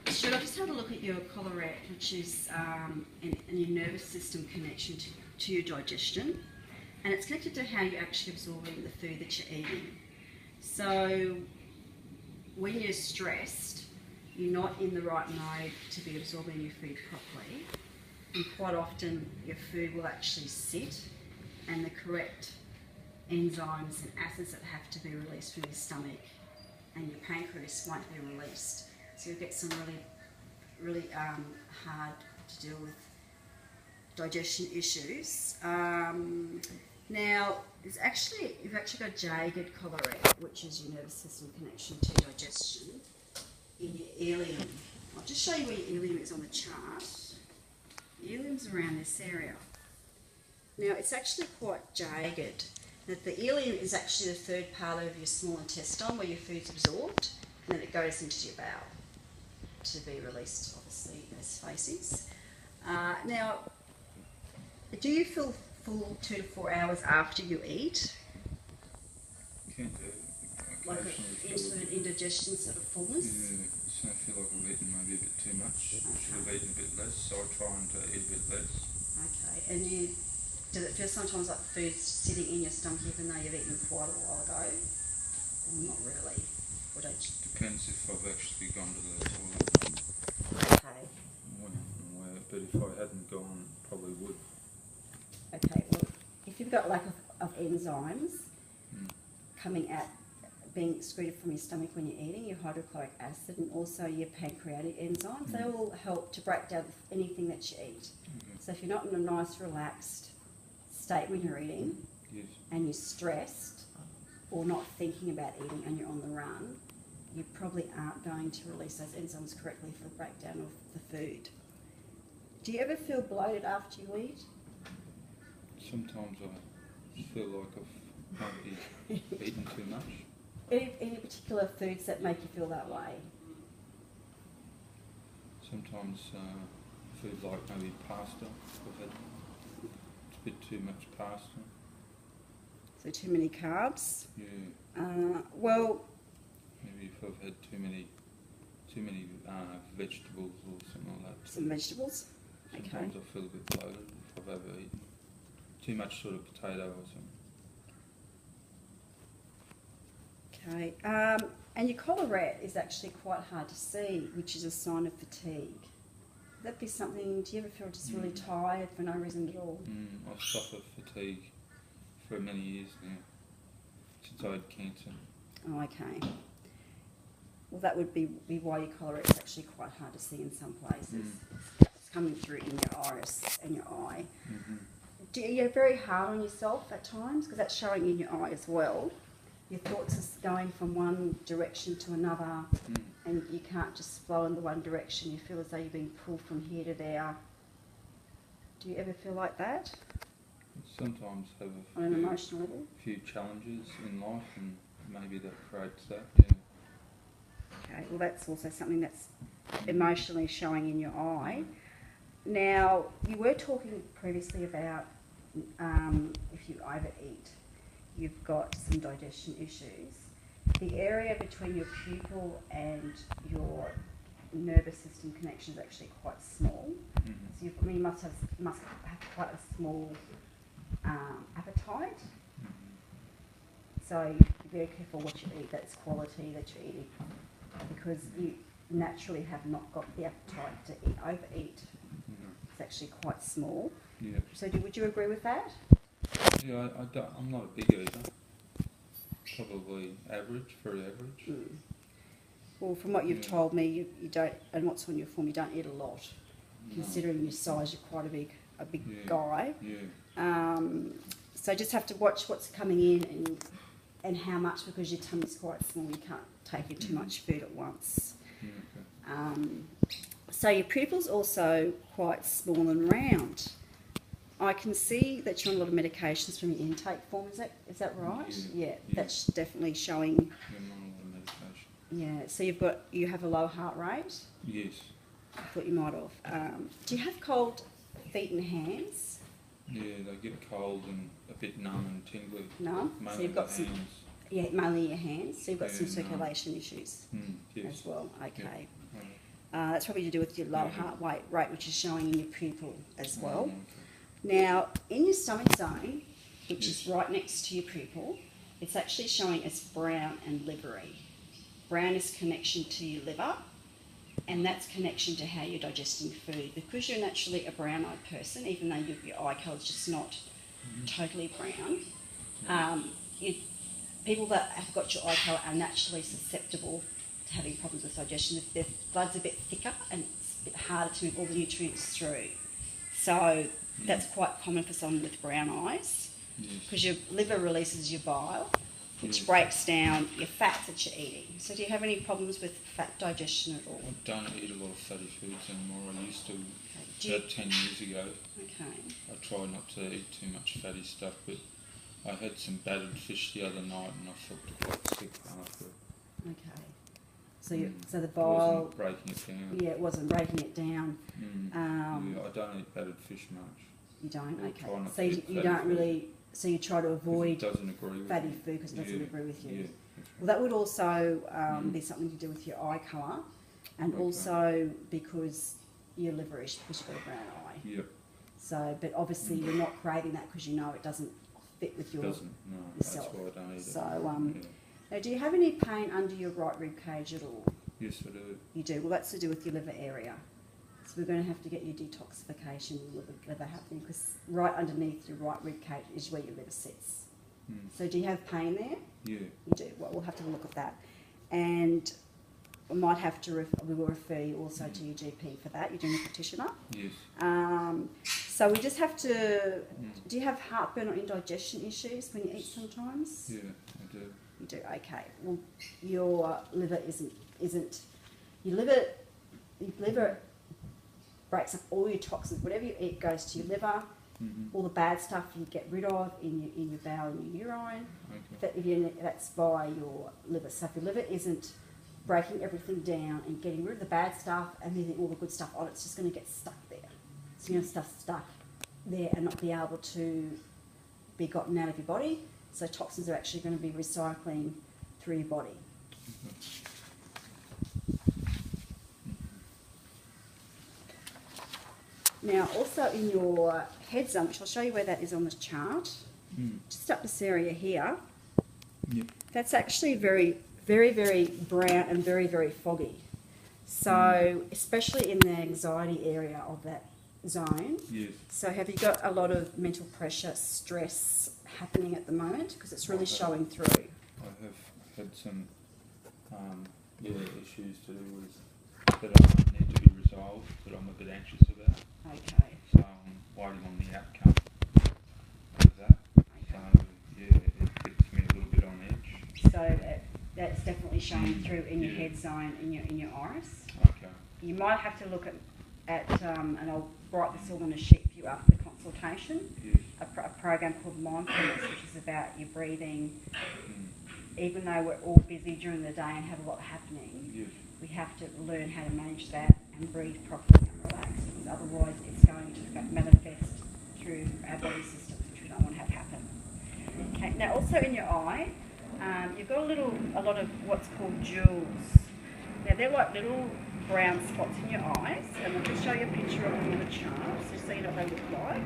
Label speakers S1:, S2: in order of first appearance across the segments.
S1: Should I just have a look at your collarette, which is and your nervous system connection to your digestion, and it's connected to how you're actually absorbing the food that you're eating. So when you're stressed, you're not in the right mode to be absorbing your food properly, and quite often your food will actually sit, and the correct enzymes and acids that have to be released from your stomach and your pancreas won't be released. So you'll get some really hard to deal with digestion issues. Now, you've actually got jagged collarette, which is your nervous system connection to digestion, in your ileum. I'll just show you where your ileum is on the chart. Your ileum's around this area. Now, it's actually quite jagged. That the ileum is actually the third part of your small intestine where your food's absorbed, and then it goes into your bowel to be released, obviously, as faeces. Now, do you feel full 2 to 4 hours after you eat?
S2: Can do.
S1: Like an indigestion sort of fullness?
S2: Yeah, so I feel like I've eaten maybe a bit too much.
S1: Okay.
S2: I should have eaten a bit less, so I try and eat a bit less.
S1: Okay, and does it feel sometimes like food's sitting in your stomach even though you've eaten quite a while ago? Or not really? Or don't you?
S2: Depends if I've actually gone to the toilet.
S1: Okay.
S2: But if I hadn't gone, probably would.
S1: Okay, well, if you've got lack of enzymes coming out, being excreted from your stomach when you're eating, your hydrochloric acid and also your pancreatic enzymes, they all help to break down anything that you eat. So if you're not in a nice, relaxed state when you're eating,
S2: Yes.
S1: and you're stressed or not thinking about eating and you're on the run, you probably aren't going to release those enzymes correctly for the breakdown of the food. Do you ever feel bloated after you eat?
S2: Sometimes I feel like I've maybe eaten too much.
S1: Any particular foods that make you feel that way?
S2: Sometimes food like maybe pasta. I've had a bit too much pasta.
S1: So too many carbs?
S2: Yeah.
S1: Well,
S2: Maybe if I've had too many vegetables or something like that.
S1: some vegetables?
S2: Sometimes I feel a bit bloated if I've overeaten. Too much sort of potato or something.
S1: Okay. And your collarette is actually quite hard to see, which is a sign of fatigue. Would that be something, do you ever feel just really tired for no reason at all?
S2: I've suffered fatigue for many years now, since I had cancer.
S1: Oh, okay. Well, that would be why your collarette is actually quite hard to see in some places. It's coming through in your iris and your eye. Do you get very hard on yourself at times? Because that's showing in your eye as well. Your thoughts are going from one direction to another, and you can't just flow in the one direction. You feel as though you're being pulled from here to there. Do you ever feel like that
S2: Sometimes have
S1: on an emotional level?
S2: few challenges in life, and maybe that creates that. Yeah.
S1: Okay, well that's also something that's emotionally showing in your eye. Now, you were talking previously about if you overeat, you've got some digestion issues. The area between your pupil and your nervous system connection is actually quite small. So you must have quite a small appetite. So be very careful what you eat, that's quality that you're eating, because you naturally have not got the appetite to overeat. It's actually quite small.
S2: Yeah.
S1: So would you agree with that?
S2: Yeah, I'm not a big eater. Probably average, very average.
S1: Well, from what you've told me, you don't, and what's on your form, you don't eat a lot. Considering your size, you're quite a big guy.
S2: Yeah.
S1: So just have to watch what's coming in and how much, because your tummy's quite small, you can't take in too much food at once.
S2: Yeah, okay.
S1: So your pupil's also quite small and round. I can see that you're on a lot of medications from your intake form. Is that right? Yeah, that's definitely showing.
S2: Yeah, I'm on a lot of medication.
S1: Yeah. So you have a low heart rate.
S2: Yes.
S1: I thought you might have. Do you have cold feet and hands?
S2: Yeah, they get cold and a bit numb and tingly.
S1: No.
S2: Mainly
S1: So you've got
S2: the
S1: some
S2: hands.
S1: Yeah, mainly your hands. So you've got some
S2: Yeah, no.
S1: circulation issues
S2: Yes.
S1: as well. Okay.
S2: Right.
S1: That's probably to do with your low
S2: Yeah.
S1: heart rate, which is showing in your pupil as well.
S2: Okay.
S1: Now, in your stomach zone, which
S2: Yes.
S1: is right next to your pupil, it's actually showing as brown and livery. Brown is connection to your liver, and that's connection to how you're digesting food. Because you're naturally a brown-eyed person, even though your eye colour is just not totally brown, people that have got your eye colour are naturally susceptible to having problems with digestion. If their blood's a bit thicker and it's a bit harder to move all the nutrients through. So that's quite common for someone with brown eyes, because your liver releases your bile, which breaks down your fats that you're eating. So do you have any problems with fat digestion at all?
S2: I don't eat a lot of fatty foods anymore. I used to.
S1: Do
S2: About 10 years ago,
S1: Okay.
S2: I tried not to eat too much fatty stuff, but I had some battered fish the other night and I felt quite sick after.
S1: Okay. So so the
S2: I
S1: bile,
S2: wasn't breaking it down.
S1: yeah, it wasn't breaking it down.
S2: Yeah, I don't eat battered fish much.
S1: You don't.
S2: I
S1: Okay.
S2: try not
S1: So
S2: to
S1: you,
S2: eat
S1: you
S2: fatty
S1: don't
S2: food.
S1: really. So you try to
S2: 'Cause
S1: avoid
S2: it doesn't agree with
S1: fatty
S2: me.
S1: food because it doesn't agree with you.
S2: Yeah, that's
S1: Well, that would also be something to do with your eye colour, and
S2: Okay.
S1: also because your liver is because you've got a brown eye.
S2: right. Yep,
S1: So, but obviously you're not craving that because you know it doesn't fit with
S2: it
S1: your.
S2: doesn't. No,
S1: yourself.
S2: that's why I don't eat it.
S1: So,
S2: Yeah.
S1: Now, do you have any pain under your right rib cage at all?
S2: Yes, I do.
S1: You do. Well, that's to do with your liver area. So we're going to have to get your detoxification of your liver happening, because right underneath your right rib cage is where your liver sits. So do you have pain there?
S2: Yeah.
S1: You do. Well, we'll have to look at that. And we might have to, we will refer you also to your GP for that. You're doing a practitioner.
S2: Yes.
S1: So we just have to, do you have heartburn or indigestion issues when you eat sometimes?
S2: Yeah, I do.
S1: You do, okay. Well, your liver your liver breaks up all your toxins. Whatever you eat goes to your liver. All the bad stuff you get rid of in your bowel and your urine.
S2: Okay.
S1: That's by your liver. So if your liver isn't breaking everything down and getting rid of the bad stuff and leaving all the good stuff on, it's just going to get stuck there. So you're going to stay stuck there and not be able to be gotten out of your body. So toxins are actually going to be recycling through your body. Now, also in your head zone, which I'll show you where that is on the chart, just up this area here,
S2: Yep.
S1: that's actually very, very brown and very, very foggy. So, especially in the anxiety area of that zone.
S2: Yes.
S1: So, have you got a lot of mental pressure, stress happening at the moment? Because it's really showing through.
S2: I have had some issues to do with that need to be resolved, that I'm a bit anxious about.
S1: Okay.
S2: So I'm waiting on the outcome of that. So yeah, it gets me a little bit on edge.
S1: So that's definitely showing through in your head zone, in your iris.
S2: Okay.
S1: You might have to look at and I'll write this all on a sheet for you after the consultation.
S2: Yes.
S1: A program called Mindfulness, which is about your breathing. Even though we're all busy during the day and have a lot happening,
S2: Yes.
S1: we have to learn how to manage that and breathe properly and relax, because otherwise it's going to manifest through our body systems, which we don't want to have happen. Okay. Now, also in your eye, you've got a lot of what's called jewels. Now, they're like little brown spots in your eyes, and I'll just show you a picture of them on the chart, just so you know what they look like.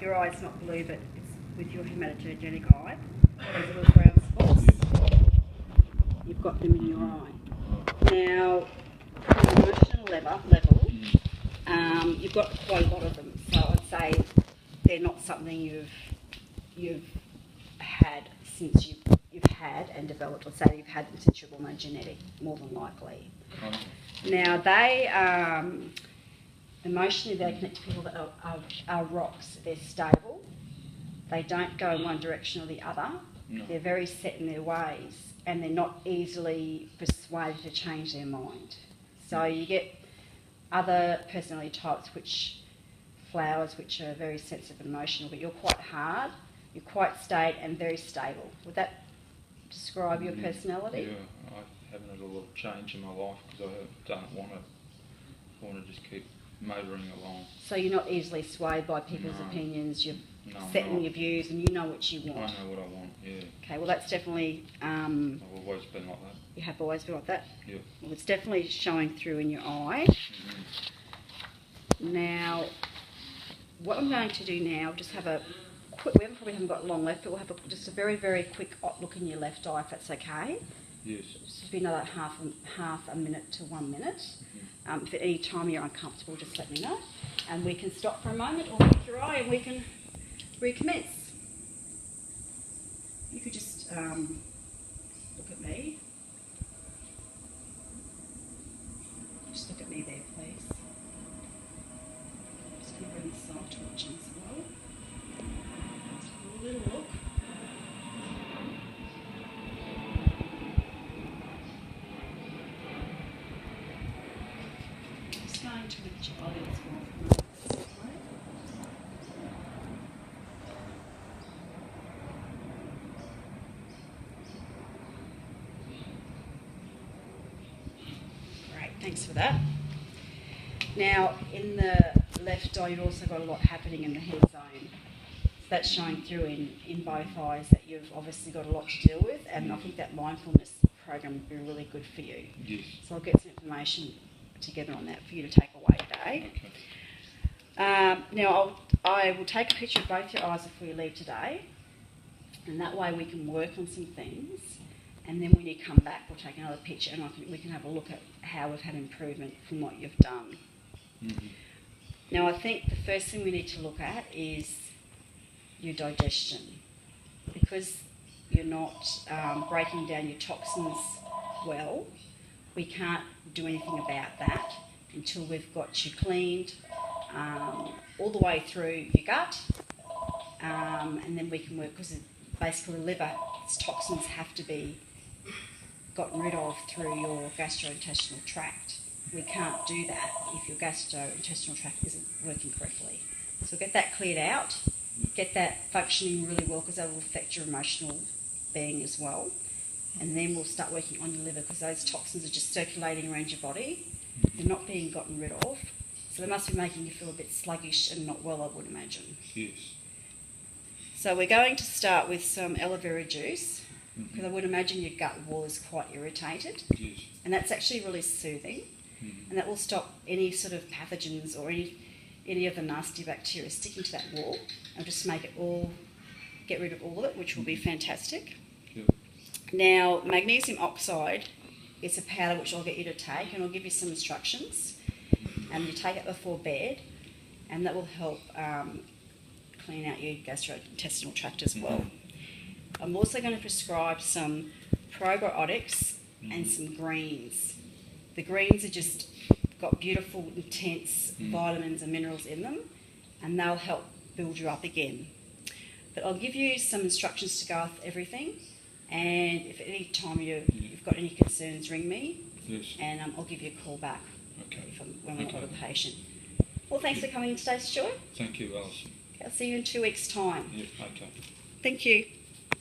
S1: Your eye's not blue, but it's with your hematogenic eye. Those little brown spots. You've got them in your eye. Now, on an emotional level, you've got quite a lot of them. So I'd say they're not something you've had since you've had and developed. Let's say you've had them since you're born. They're genetic, more than likely. Now they emotionally they connect to people that are rocks. They're stable. They don't go in one direction or the other.
S2: No.
S1: They're very set in their ways, and they're not easily persuaded to change their mind. So you get other personality types, flowers, which are very sensitive and emotional, but you're quite hard, you're quite staid and very stable. Would that describe your personality?
S2: Yeah, I haven't had a lot of change in my life because I don't want it. want to just keep motoring along.
S1: So you're not easily swayed by people's
S2: No.
S1: opinions. You're
S2: No,
S1: setting
S2: no.
S1: your views, and you know what you
S2: I
S1: want.
S2: know what I want, yeah.
S1: Okay, well that's definitely.
S2: I've always been like that.
S1: You have always been like that.
S2: Yeah.
S1: Well, it's definitely showing through in your eye.
S2: Mm-hmm.
S1: Now, what I'm going to do now, just have a quick. We probably haven't got long left, but we'll have just a very, very quick look in your left eye, if that's okay.
S2: Yes.
S1: Just be another half a minute to 1 minute. If at any time you're uncomfortable, just let me know, and we can stop for a moment or look your eye, and we can recommence. You could just look at me. Just look at me there, please. Just going to bring the side to watch as well. Just have a little look. Just going to lift your body as well for a moment. Great, thanks for that. Now, in the left eye, you've also got a lot happening in the head zone. So that's showing through in both eyes that you've obviously got a lot to deal with, and I think that mindfulness program would be really good for you.
S2: Yes.
S1: So I'll get some information together on that for you to take away today.
S2: Okay.
S1: Now, I will take a picture of both your eyes before you leave today, and that way we can work on some things, and then when you come back we'll take another picture and we can have a look at how we've had improvement from what you've done.
S2: Mm-hmm.
S1: Now, I think the first thing we need to look at is your digestion, because you're not breaking down your toxins well. We can't do anything about that until we've got you cleaned all the way through your gut, and then we can work, because basically the liver's toxins have to be gotten rid of through your gastrointestinal tract. We can't do that if your gastrointestinal tract isn't working correctly. So get that cleared out, get that functioning really well, because that will affect your emotional being as well. And then we'll start working on your liver, because those toxins are just circulating around your body. They're not being gotten rid of. So they must be making you feel a bit sluggish and not well, I would imagine.
S2: Yes.
S1: So we're going to start with some aloe vera juice,
S2: Mm-hmm.
S1: because I would imagine your gut wall is quite irritated.
S2: Yes.
S1: And that's actually really soothing.
S2: Mm-hmm.
S1: And that will stop any sort of pathogens or any of the nasty bacteria sticking to that wall, and just make it all, get rid of all of it, which will be fantastic.
S2: Yep.
S1: Now, magnesium oxide is a powder which I'll get you to take, and I'll give you some instructions, and you take it before bed, and that will help clean out your gastrointestinal tract as well. I'm also going to prescribe some probiotics and some greens. The greens are just got beautiful, intense vitamins and minerals in them, and they'll help build you up again. But I'll give you some instructions to go with everything, and if at any time you've got any concerns, ring me,
S2: Yes.
S1: and I'll give you a call back
S2: Okay.
S1: when we're not with the patient. Well, thanks for coming in today, Stuart.
S2: Thank you, Alison.
S1: I'll see you in 2 weeks' time.
S2: Yeah. Okay.
S1: Thank you.